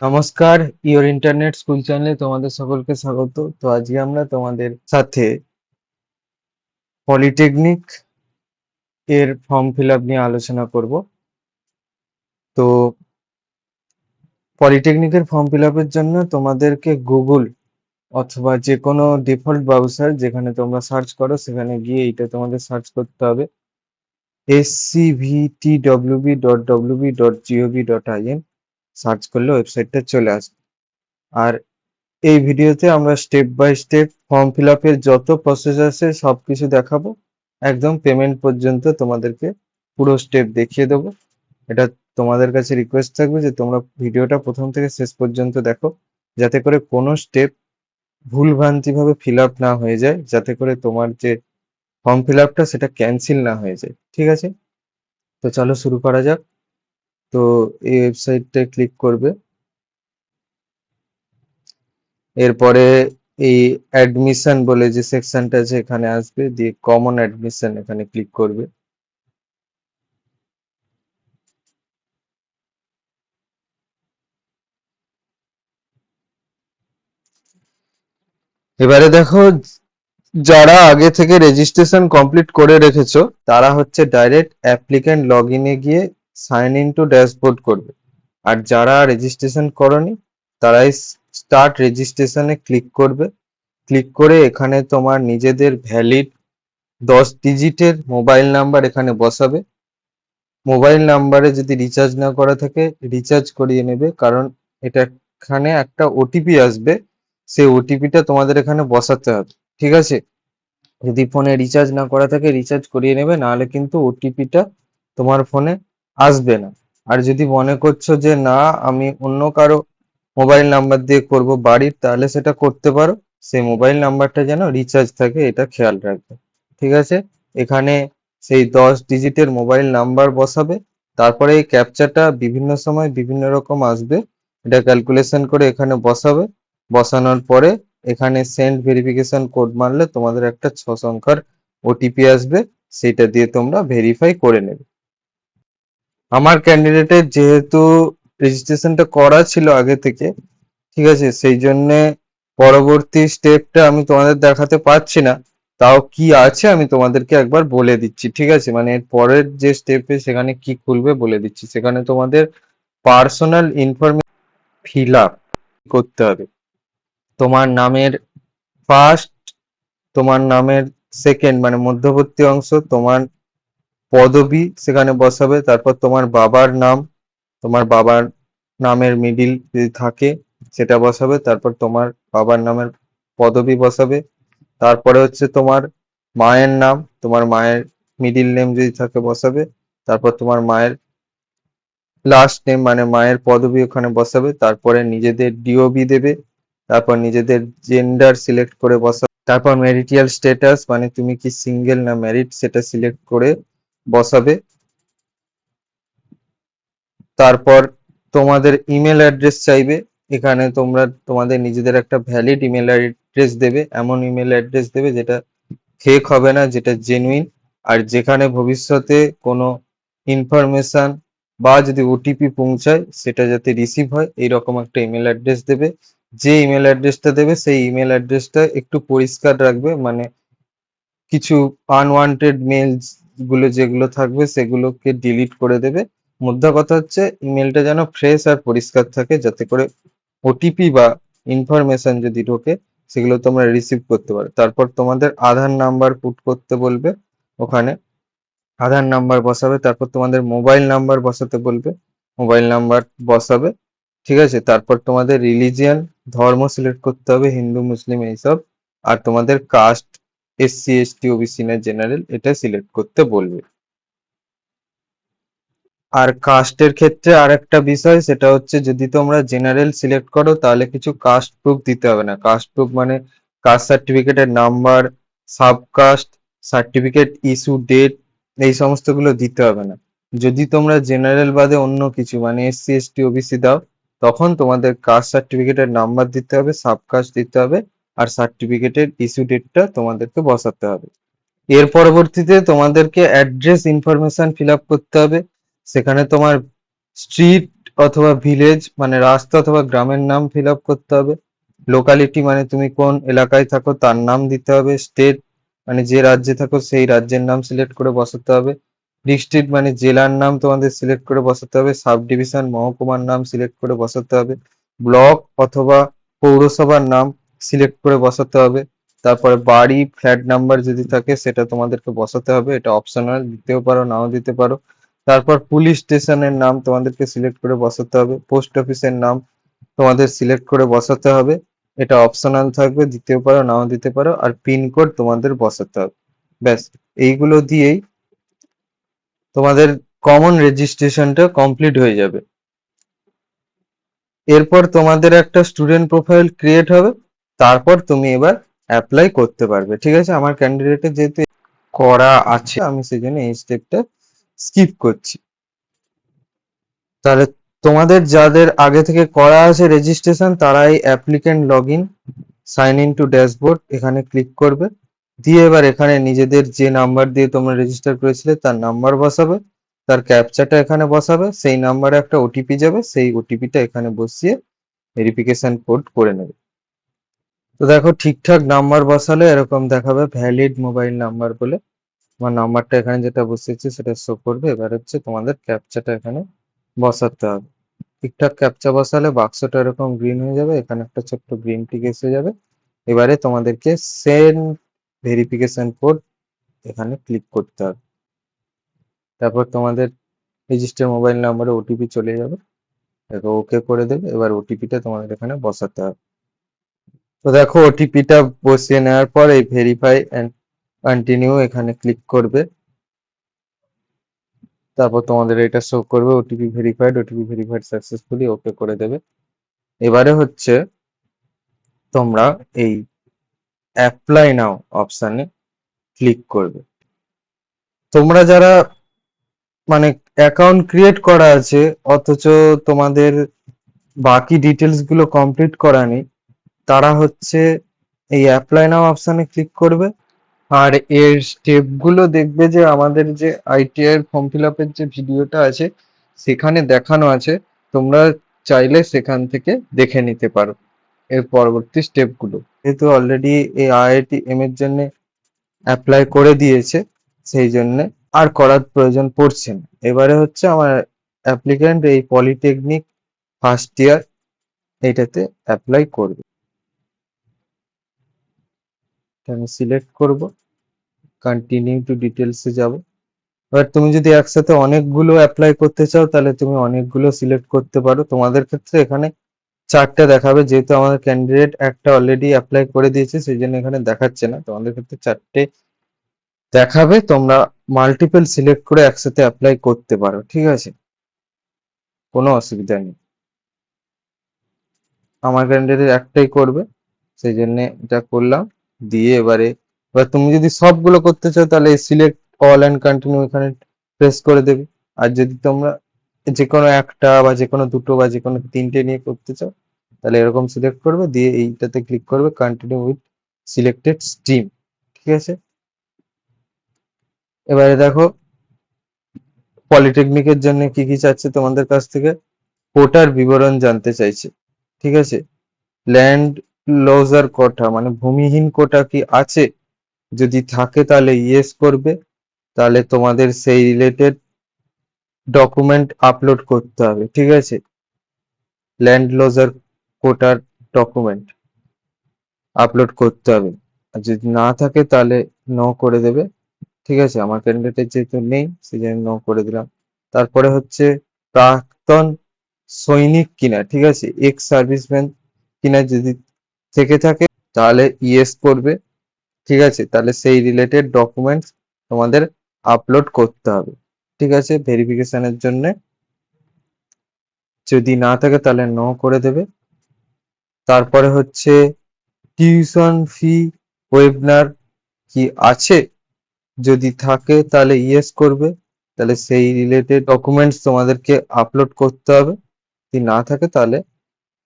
নমস্কার, your internet school চ্যানেলে তোমাদের সকলকে স্বাগত। তো আজকে আমরা তোমাদের সাথে পলিটেকনিক এর ফর্ম ফিল আপ নিয়ে আলোচনা করব। তো পলিটেকনিকের ফর্ম ফিল আপের জন্য তোমাদেরকে গুগল অথবা যে কোনো ডিফল্ট ব্রাউজার যেখানে তোমরা সার্চ করো সেখানে গিয়ে এটা তোমাদের সার্চ করতে হবে scvtwb.wb.gov.in। সার্চ করলে ওয়েবসাইটটা চলে আসবে। আর এই ভিডিওতে আমরা step by step form fill আপের যত প্রসেস আছে সবকিছু দেখাবো, একদম পেমেন্ট পর্যন্ত তোমাদেরকে পুরো স্টেপ দেখিয়ে দেবো। এটা তোমাদের কাছে রিকোয়েস্ট থাকবে যে তোমরা ভিডিওটা প্রথম থেকে শেষ পর্যন্ত দেখো, যাতে করে কোনো স্টেপ ভুলভ্রান্তি ভাবে ফিল আপ না হয়ে যায়, যাতে করে তোমার যে ফর্ম ফিল আপটা সেটা ক্যান্সেল না হয়ে যায়। ঠিক আছে, তো চলো শুরু করা যাক। তো এই ওয়েবসাইটটা ক্লিক করবে, এরপরে এই অ্যাডমিশন বলে যে সেকশনটা আছে এখানে আসবে, দিয়ে কমন অ্যাডমিশন এখানে ক্লিক করবে। এবারে দেখো, যারা আগে থেকে রেজিস্ট্রেশন কমপ্লিট করে রেখেছো তারা হচ্ছে ডাইরেক্ট অ্যাপ্লিক্যান্ট লগ ইনে গিয়ে সাইন ইন টু ড্যাশবোর্ড করবে। আর যারা রেজিস্ট্রেশন করনি তারাই স্টার্ট রেজিস্ট্রেশনে ক্লিক করবে। ক্লিক করে এখানে তোমার নিজেদের ভ্যালিড 10 ডিজিটের মোবাইল নাম্বার এখানে বসাবে। মোবাইল নাম্বারে যদি রিচার্জ না করা থাকে রিচার্জ করিয়ে নেবে, কারণ এটা এখানে একটা ওটিপি আসবে, সেই ওটিপিটা তোমাদের এখানে বসাতে হবে। ঠিক আছে, যদি ফোনে রিচার্জ না করা থাকে রিচার্জ করিয়ে নেবে, নাহলে কিন্তু ওটিপিটা তোমার ফোনে আসবে না। আর যদি মনে করছো যে না আমি অন্য কারো মোবাইল নাম্বার দিয়ে করব বাড়ির, তাহলে সেটা করতে পারো। সেই মোবাইল নাম্বারটা যেন রিচার্জ থাকে এটা খেয়াল রাখবে। ঠিক আছে, এখানে সেই 10 ডিজিটের মোবাইল নাম্বার বসাবে। তারপরে এই ক্যাপচাটা বিভিন্ন সময় বিভিন্ন রকম আসবে, এটা ক্যালকুলেশন করে এখানে বসাবে। বসানোর পরে এখানে সেন্ড ভেরিফিকেশন কোড মারলে তোমাদের একটা 6 সংখ্যার ওটিপি আসবে, সেটা দিয়ে তোমরা ভেরিফাই করে নেবে। আমার ক্যান্ডিডেটের যেহেতু রেজিস্ট্রেশনটা করা ছিল আগে থেকে, ঠিক আছে, সেই জন্যে পরবর্তী স্টেপটা আমি তোমাদের দেখাতে পারছি না। তাও কি আছে আমি তোমাদেরকে একবার বলে দিচ্ছি। ঠিক আছে, মানে এর পরের যে স্টেপে সেখানে কি খুলবে বলে দিচ্ছি। সেখানে তোমাদের পার্সোনাল ইনফরমেশন ফিল আপ করতে হবে। তোমার নামের ফার্স্ট, তোমার নামের সেকেন্ড মানে মধ্যবর্তী অংশ, তোমার পদবি সেখানে বসাবে। তারপর তোমার বাবার নাম, তোমার বাবার নামের মিডিল যদি থাকে সেটা বসাবে। তারপর তোমার বাবার নামের পদবি বসাবে। তারপরে হচ্ছে তোমার মায়ের নাম, তোমার মায়ের মিডিল নেম যদি থাকে বসাবে। তারপর তোমার মায়ের লাস্ট নেম মানে মায়ের পদবি ওখানে বসাবে। তারপরে নিজেদের ডিওবি দেবে। তারপর নিজেদের জেন্ডার সিলেক্ট করে বসাবে। তারপর ম্যারিটাল স্ট্যাটাস মানে তুমি কি সিঙ্গেল না ম্যারিড সেটা সিলেক্ট করে বসাবে। তারপর তোমাদের ইমেল অ্যাড্রেস চাইবে। এখানে তোমরা তোমাদের নিজেদের একটা ভ্যালিড ইমেল অ্যাড্রেস দেবে, এমন ইমেল অ্যাড্রেস দেবে যেটা ফেক হবে না, যেটা জেনুইন। আর যেখানে ভবিষ্যতে কোনো ইনফরমেশন বা যদি ওটিপি পৌঁছায় সেটা যাতে রিসিভ হয় এইরকম একটা ইমেল অ্যাড্রেস দেবে। যে ইমেল অ্যাড্রেসটা দেবে সেই ইমেল অ্যাড্রেসটা একটু পরিষ্কার রাখবে, মানে কিছু আনওয়ান্টেড মেলস গুলো যেগুলো থাকবে সেগুলোকে ডিলিট করে দেবে। মোদ্দা কথা হচ্ছে ইমেলটা যেন ফ্রেশ আর পরিষ্কার থাকে, যাতে করে ওটিপি বা ইনফরমেশন যদি ঢোকে সেগুলো তোমরা রিসিভ করতে পারো। তারপর তোমাদের আধার নাম্বার পুট করতে বলবে, ওখানে আধার নাম্বার বসাবে। তারপর তোমাদের মোবাইল নাম্বার বসাতে বলবে, মোবাইল নাম্বার বসাবে। ঠিক আছে, তারপর তোমাদের রিলিজিয়ান ধর্ম সিলেক্ট করতে হবে, হিন্দু মুসলিম এইসব। আর তোমাদের কাস্ট এসসি এসটি ওবিসি না জেনারেল এটা সিলেক্ট করতে বলবে। আর কাস্টের ক্ষেত্রে আরেকটা বিষয়, সেটা হচ্ছে যদি তোমরা জেনারেল সিলেক্ট করো তাহলে কিছু কাস্ট প্রুফ দিতে হবে না। কাস্ট প্রুফ মানে কাস্ট সার্টিফিকেটের number, subcaste certificate issue date, এই সমস্তগুলো দিতে হবে না। যদি তোমরা জেনারেল বাদে অন্য কিছু মানে এসসি এসটি ওবিসি দাও, তখন তোমাদের কাস্ট সার্টিফিকেটের নাম্বার দিতে হবে, সাবকাস্ট দিতে হবে, আর সার্টিফিকেটের ইস্যু ডেটটা তোমাদেরকে বসাতে হবে। এর পরবর্তীতে তোমাদেরকে অ্যাড্রেস ইনফরমেশন ফিল আপ করতে হবে। সেখানে তোমার স্ট্রিট অথবা ভিলেজ মানে রাস্তা অথবা গ্রামের নাম ফিল আপ করতে হবে। লোকালিটি মানে তুমি কোন এলাকায় থাকো তার নাম দিতে হবে। স্টেট মানে যে রাজ্যে থাকো সেই রাজ্যের নাম সিলেক্ট করে বসাতে হবে। ডিস্ট্রিক্ট মানে জেলার নাম তোমাদের সিলেক্ট করে বসাতে হবে। সাব ডিভিশন মহকুমার নাম সিলেক্ট করে বসাতে হবে। ব্লক অথবা পৌরসভার নাম সিলেক্ট করে বসাতে হবে। তারপরে বাড়ি ফ্ল্যাট নাম্বার যদি থাকে সেটা তোমাদেরকে বসাতে হবে, এটা অপশনাল, দিতেও পারো নাও দিতে পারো। তারপর পুলিশ স্টেশনের নাম তোমাদেরকে সিলেক্ট করে বসাতে হবে। পোস্ট অফিসের নাম তোমাদের সিলেক্ট করে বসাতে হবে, এটা অপশনাল থাকবে, দিতেও পারো নাও দিতে পারো। আর পিনকোড তোমাদের বসাতে হবে। ব্যাস, এইগুলো দিয়েই তোমাদের কমন রেজিস্ট্রেশনটা কমপ্লিট হয়ে যাবে। এরপর তোমাদের একটা স্টুডেন্ট প্রোফাইল ক্রিয়েট হবে, তারপর তুমি এবার অ্যাপ্লাই করতে পারবে। ঠিক আছে, আমার ক্যান্ডিডেটের যেহেতু করা আছে আমি সেই জন্য এই স্টেপটা স্কিপ করছি। তাহলে তোমাদের যাদের আগে থেকে করা আছে রেজিস্ট্রেশন তারাই applicant log in sign in to dashboard এখানে ক্লিক করবে। দিয়ে এবার এখানে নিজেদের যে নাম্বার দিয়ে তোমরা রেজিস্টার করেছিলে তার নাম্বার বসাবে, তার ক্যাপচাটা এখানে বসাবে, সেই নাম্বারে একটা ওটিপি যাবে, সেই ওটিপিটা এখানে বসিয়ে ভেরিফিকেশন কোড করে নেবে। তো দেখো ঠিকঠাক নাম্বার বসালে এরকম দেখাবে ভ্যালিড মোবাইল নাম্বার বলে। আমার নাম্বারটা এখানে যেটা বসিয়েছি সেটা শো করবে। এবার হচ্ছে তোমাদের ক্যাপচাটা এখানে বসাতে হবে। ঠিকঠাক ক্যাপচা বসালে বাক্সটা এরকম গ্রিন হয়ে যাবে, এখানে একটা ছোট্ট গ্রিন টিক এসে যাবে। এবারে তোমাদেরকে সেন্ড ভেরিফিকেশন কোড এখানে ক্লিক করতে হবে। তারপর তোমাদের রেজিস্টার মোবাইল নাম্বারে ওটিপি চলে যাবে, ওকে করে দেবে। এবার ওটিপিটা তোমাদের এখানে বসাতে হবে। তো দেখো ওটিপিটা বসিয়ে নেওয়ার পর এই ভেরিফাই এন্ড কন্টিনিউ এখানে ক্লিক করবে। তারপর তোমাদের এটা শো করবে ওটিপি ভেরিফাইড সাকসেসফুলি, ওকে করে দেবে। এবারে হচ্ছে তোমরা এই অ্যাপ্লাই নাও অপশানে ক্লিক করবে। তোমরা যারা মানে অ্যাকাউন্ট ক্রিয়েট করা আছে অথচ তোমাদের বাকি ডিটেলস গুলো কমপ্লিট করা নেই, তারা হচ্ছে এই অ্যাপ্লাই নাও অপশানে ক্লিক করবে। আর এর স্টেপ গুলো দেখবে যে আমাদের যে আইটিআই ফর্ম ফিল আপের যে ভিডিওটা আছে সেখানে দেখানো আছে, তোমরা চাইলে সেখান থেকে দেখে নিতে পারো এর পরবর্তী স্টেপ গুলো। যেহেতু অলরেডি এই আইআইটি এম এর জন্য অ্যাপ্লাই করে দিয়েছে সেই জন্য আর করার প্রয়োজন পড়ছে না। এবারে হচ্ছে আমার অ্যাপ্লিক্যান্ট এই পলিটেকনিক ফার্স্ট ইয়ার এইটাতে অ্যাপ্লাই করবে। আমি সিলেক্ট করব, কন্টিনিউ টু ডিটেলসে যাব। এবার তুমি যদি একসাথে অনেকগুলো অ্যাপ্লাই করতে চাও তাহলে তুমি অনেকগুলো সিলেক্ট করতে পারো। তোমাদের ক্ষেত্রে এখানে চারটে দেখাবে, যেহেতু আমাদের ক্যান্ডিডেট একটা অলরেডি অ্যাপ্লাই করে দিয়েছে সেই জন্য এখানে দেখাচ্ছে না। তোমাদের ক্ষেত্রে চারটে দেখাবে, তোমরা মাল্টিপল সিলেক্ট করে একসাথে অ্যাপ্লাই করতে পারো। ঠিক আছে, কোনো অসুবিধা নেই। আমার ক্যান্ডিডেট একটাই করবে সেই জন্য এটা করলাম। দিয়ে এবার তুমি যদি সবগুলো করতে চাও তাহলে সিলেক্ট অল অ্যান্ড কন্টিনিউ এখানে প্রেস করে দেবে। আর যদি তোমরা যে কোনো একটা বা যে কোনো দুটো বা যে কোনো তিনটে নিয়ে করতে চাও তাহলে এরকম সিলেক্ট করবে, দিয়ে এইটাতে ক্লিক করবে কন্টিনিউ উইথ সিলেক্টেড স্ট্রিম। ঠিক আছে, এবারে দেখো পলিটেকনিকের জন্য কি কি চাচ্ছে তোমাদের কাছ থেকে। কোটার বিবরণ জানতে চাইছে। ঠিক আছে, ল্যান্ড লজার কোটা মানে ভূমিহীন কোটা কি আছে, যদি থাকে তাহলে ইয়েস করবে। তাহলে তোমাদের সেই রিলেটেড ডকুমেন্ট আপলোড করতে হবে। ঠিক আছে, ল্যান্ড লজার কোটার ডকুমেন্ট আপলোড করতে হবে। আর যদি না থাকে তাহলে নো করে দেবে। ঠিক আছে, আমার ক্যান্ডিডেটের যেহেতু নেই সেই জন্য নো করে দিলাম। তারপরে হচ্ছে প্রাক্তন সৈনিক কিনা, ঠিক আছে, এক্স সার্ভিসম্যান কিনা যদি থেকে থাকে তাহলে ইয়েস করবে। ঠিক আছে, তাহলে সেই রিলেটেড ডকুমেন্টস তোমাদের আপলোড করতে হবে। ঠিক আছে, ভেরিফিকেশনের জন্য। যদি না থাকে তাহলে নো করে দেবে। তারপরে হচ্ছে টিউশন ফি ওয়েবনার কি আছে, যদি থাকে তাহলে ইয়েস করবে। তাহলে সেই রিলেটেড ডকুমেন্টস তোমাদেরকে আপলোড করতে হবে। যদি না থাকে তাহলে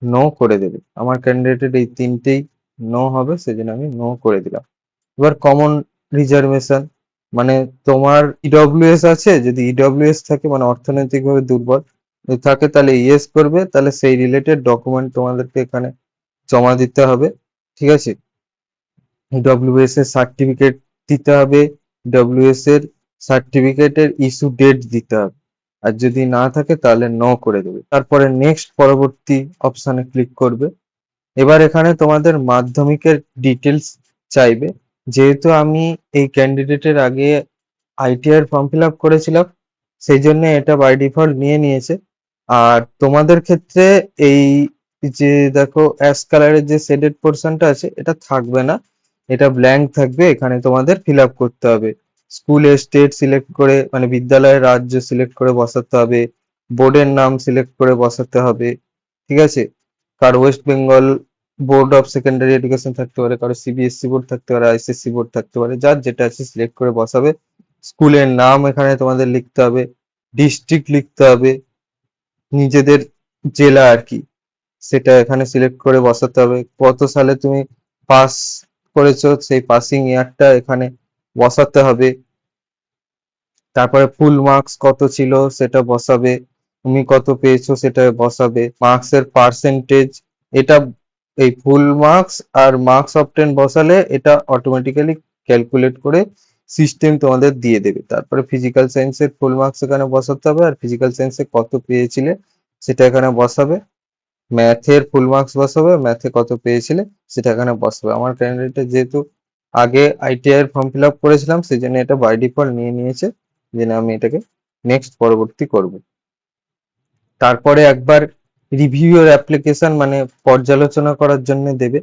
নো করে দেবে। আমার ক্যান্ডিডেটের এই তিনটেই নো হবে সেজন্য আমি নো করে দিলাম। এবার কমন রিজার্ভেশন মানে তোমার ইডব্লিউএস আছে, যদি ইডব্লিউএস থাকে মানে অর্থনৈতিকভাবে দুর্বল যদি থাকে তাহলে ইয়েস করবে, তাহলে সেই রিলেটেড ডকুমেন্ট তোমাদেরকে এখানে জমা দিতে হবে। ঠিক আছে, ডব্লিউএস এর সার্টিফিকেট দিতে হবে, ডব্লিউএস এর সার্টিফিকেটের ইস্যু ডেট দিতে হবে, আর যদি না থাকে তাহলে নো করে দেবে। তারপরে নেক্সট পরবর্তী অপশানে ক্লিক করবে। এবার এখানে তোমাদের মাধ্যমিকের ডিটেলস চাইবে। যেহেতু আমি এই ক্যান্ডিডেটের আগে আইটিআই ফর্ম ফিল আপ করেছিলাম, সেই জন্য এটা বাই ডিফল্ট নিয়ে নিয়েছে। আর তোমাদের ক্ষেত্রে এই যে দেখো অ্যাশ কালারের যে শেডেড পোর্শনটা আছে এটা থাকবে না, এটা ব্ল্যাঙ্ক থাকবে। এখানে তোমাদের ফিল আপ করতে হবে, স্কুলের স্টেট সিলেক্ট করে মানে বিদ্যালয়ের রাজ্য সিলেক্ট করে বসাতে হবে, বোর্ডের নাম সিলেক্ট করে বসাতে হবে। ঠিক আছে, কারো West Bengal board of secondary education থাকতে পারে, কারো সিবিএসসি বোর্ড থাকতে পারে, আইসিএসসি বোর্ড থাকতে পারে, যার যেটা আছে সিলেক্ট করে বসাবে। স্কুলের নাম এখানে তোমাদের লিখতে হবে, ডিস্ট্রিক্ট লিখতে হবে, নিজেদের জেলা আর কি সেটা এখানে সিলেক্ট করে বসাতে হবে, কত সালে তুমি পাস করেছো সেই পাসিং ইয়ারটা এখানে বসাতে হবে। তারপরে ফুল মার্কস কত ছিল সেটা বসাবে, তুমি কত পেয়েছো সেটা বসাবে, মার্কস এর পার্সেন্টেজ। এটা এই ফুল মার্কস আর মার্কস অবটেন বসালে এটা অটোমেটিক্যালি ক্যালকুলেট করে সিস্টেম তোমাদের দিয়ে দেবে। তারপরে ফিজিক্যাল সায়েন্সের ফুল মার্কস এখানে বসাতে হবে, আর ফিজিক্যাল সায়েন্সে কত পেয়েছিলে সেটা এখানে বসাবে। ম্যাথের ফুল মার্কস বসাবে, ম্যাথে কত পেয়েছিলে সেটা এখানে বসাবে। আমার ক্যান্ডিডেট যেহেতু আগে আইটিআই এর ফর্ম ফিল আপ করেছিলাম সেই জন্য এটা বাই ডিফল্ট নিয়ে নিয়েছে, যেন আমি এটাকে নেক্সট পরবর্তী করব। তারপরে একবার রিভিউ এর অ্যাপ্লিকেশন মানে পর্যালোচনা করার জন্য দেবে।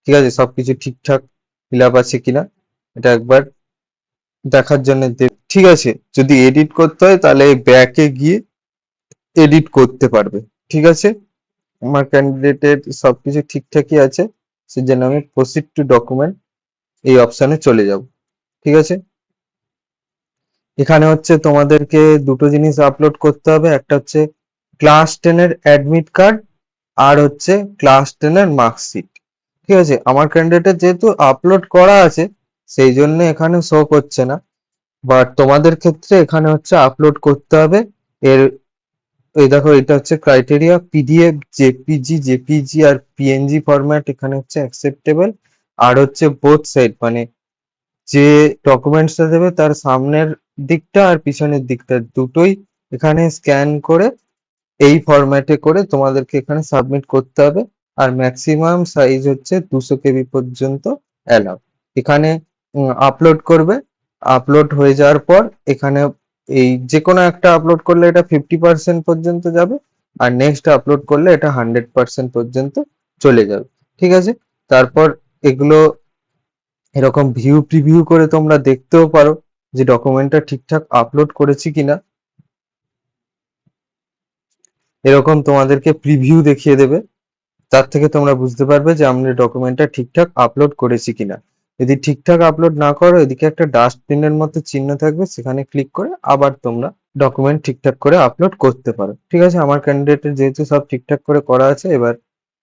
ঠিক আছে, সবকিছু ঠিকঠাক ফিল আপ আছে কিনা এটা একবার দেখার জন্য দেবে। ঠিক আছে, যদি এডিট করতে হয় তাহলে ব্যাকে গিয়ে এডিট করতে পারবে। ঠিক আছে, আমার ক্যান্ডিডেটের সবকিছু ঠিকঠাকই আছে, সেজন্য আমি প্রসিড টু ডকুমেন্ট এই অপশনে চলে যাব। ঠিক আছে, এখানে হচ্ছে তোমাদেরকে দুটো জিনিস আপলোড করতে হবে, একটা হচ্ছে ক্লাস 10 এর অ্যাডমিট কার্ড, আর হচ্ছে ক্লাস 10 এর মার্কশিট। ঠিক আছে, আমার ক্যান্ডিডেটের যেহেতু আপলোড করা আছে সেই জন্য এখানে শো করছে না, বাট তোমাদের ক্ষেত্রে এখানে হচ্ছে আপলোড করতে হবে। এর এই দেখো এটা হচ্ছে ক্রাইটেরিয়া, পিডিএফ, জেপিজি আর পিএনজি ফরম্যাট এখানে হচ্ছে অ্যাকসেপ্টেবল। আর হচ্ছে বোথ সাইড মানে যে ডকুমেন্টসটা দেবে তার সামনের দিকটা আর পিছনের দিকটা দুটোই এখানে স্ক্যান করে এই ফরম্যাটে করে তোমাদেরকে এখানে সাবমিট করতে হবে। আর ম্যাক্সিমাম সাইজ হচ্ছে 200 কেবি পর্যন্ত অ্যালাউ। এখানে আপলোড করবে, আপলোড হয়ে যাওয়ার পর এখানে এই যে কোনো একটা আপলোড করলে এটা 50% পর্যন্ত যাবে, আর নেক্সট আপলোড করলে এটা 100% পর্যন্ত চলে যাবে। ঠিক আছে, তারপর এগুলো এরকম ভিউ প্রিভিউ করে তোমরা দেখতেও পারো যে ডকুমেন্টটা ঠিকঠাক আপলোড করেছি কিনা। এরকম তোমাদেরকে প্রিভিউ দেখিয়ে দেবে, তার থেকে তোমরা বুঝতে পারবে যে আমরা ডকুমেন্টটা ঠিকঠাক আপলোড করেছি কিনা। যদি ঠিকঠাক আপলোড না করো এদিকে একটা ডাস্টবিনের মতো চিহ্ন থাকবে, সেখানে ক্লিক করে আবার তোমরা ডকুমেন্ট ঠিকঠাক করে আপলোড করতে পারো। ঠিক আছে, আমার ক্যান্ডিডেটের যেহেতু সব ঠিকঠাক করে করা আছে, এবার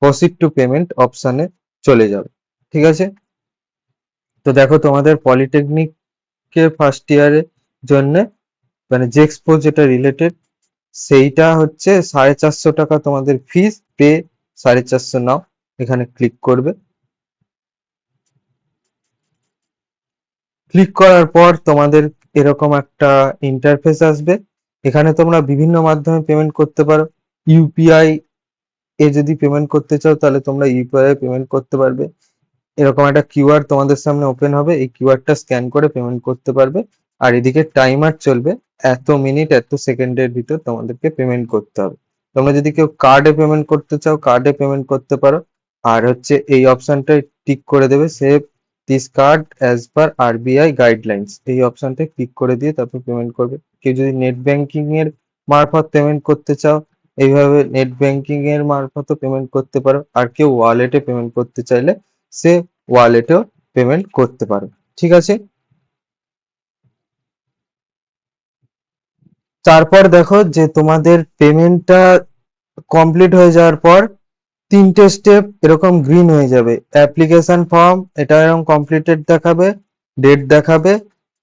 প্রসিড টু পেমেন্ট অপশানে চলে যাবে। ঠিক আছে, তো দেখো তোমাদের পলিটেকনিক কে ফার্স্ট ইয়ারের জন্য মানে যে এক্সপো যেটা রিলেটেড সেইটা হচ্ছে 450 টাকা তোমাদের ফিস পে, 450 নাও, এখানে ক্লিক করবে। ক্লিক করার পর তোমাদের এরকম একটা ইন্টারফেস আসবে, এখানে তোমরা বিভিন্ন মাধ্যমে পেমেন্ট করতে পারো। ইউপিআই এ যদি পেমেন্ট করতে চাও তাহলে তোমরা ইউপিআই পেমেন্ট করতে পারবে। এরকম একটা কিউআর তোমাদের সামনে ওপেন হবে, এই কিউআরটা স্ক্যান করে পেমেন্ট করতে পারবে। আর এদিকে টাইমার চলবে, এত মিনিট এত সেকেন্ডের ভিতর তোমাদেরকে পেমেন্ট করতে হবে। তোমরা যদি কেউ কার্ডে পেমেন্ট করতে চাও কার্ডে পেমেন্ট করতে পারো। আর হচ্ছে এই অপশনটায় টিক করে দেবে save this card as per RBI guidelines, এই অপশনটায় ক্লিক করে দিয়ে তারপর পেমেন্ট করবে। কেউ যদি নেট ব্যাংকিং এর মারফত পেমেন্ট করতে চাও এইভাবে নেট ব্যাংকিং এর মারফতও পেমেন্ট করতে পারো। আর কেউ ওয়ালেটে পেমেন্ট করতে চাইলে সে ওয়ালেটেও পেমেন্ট করতে পারো। ঠিক আছে, তারপর দেখো যে তোমাদের পেমেন্টটা কমপ্লিট হয়ে যাওয়ার পর তিনটে স্টেপ এরকম গ্রিন হয়ে যাবে। অ্যাপ্লিকেশন ফর্ম এটা এরকম কমপ্লিটেড দেখাবে, ডেট দেখাবে,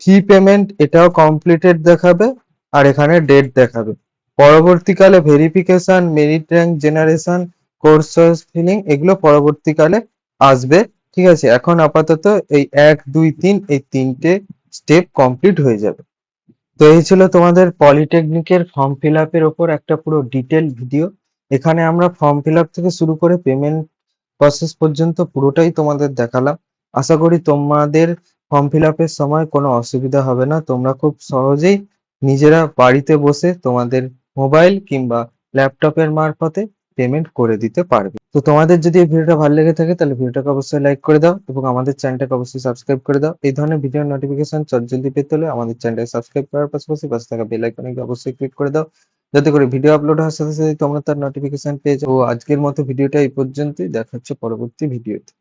ফি পেমেন্ট এটাও কমপ্লিটেড দেখাবে, আর এখানে ডেট দেখাবে। পরবর্তীকালে verification, merit rank generation, course choice filling এগুলো পরবর্তীকালে আসবে। ঠিক আছে, এখন আপাতত এই 1, 2, 3 এই তিনটে স্টেপ কমপ্লিট হয়ে যাবে। তো এই ছিল তোমাদের পলিটেকনিকের ফর্ম ফিল আপের ওপর একটা পুরো ডিটেল ভিডিও। এখানে আমরা ফর্ম ফিল আপ থেকে শুরু করে পেমেন্ট প্রসেস পর্যন্ত পুরোটাই তোমাদের দেখালাম। আশা করি তোমাদের ফর্ম ফিল আপের সময় কোনো অসুবিধা হবে না, তোমরা খুব সহজেই নিজেরা বাড়িতে বসে তোমাদের মোবাইল কিংবা ল্যাপটপের মারফতে পেমেন্ট করে দিতে পারবে। তো তোমাদের যদি এই ভিডিওটা ভালো লেগে থাকে তাহলে ভিডিওটাকে অবশ্যই লাইক করে দাও এবং আমাদের চ্যানেলটাকে অবশ্যই সাবস্ক্রাইব করে দাও। এই ধরনের ভিডিও নোটিফিকেশন চটজলদি পেতে হলে আমাদের চ্যানেলটাকে সাবস্ক্রাইব করার পাশাপাশি পাশে থাকা বেল আইকনে অবশ্যই ক্লিক করে দাও, যাতে করে ভিডিও আপলোড হওয়ার সাথে সাথে তোমরা তার নোটিফিকেশন পেয়ে যাও। আজকের মতো ভিডিওটা এই পর্যন্তই, দেখা হচ্ছে পরবর্তী ভিডিওতে।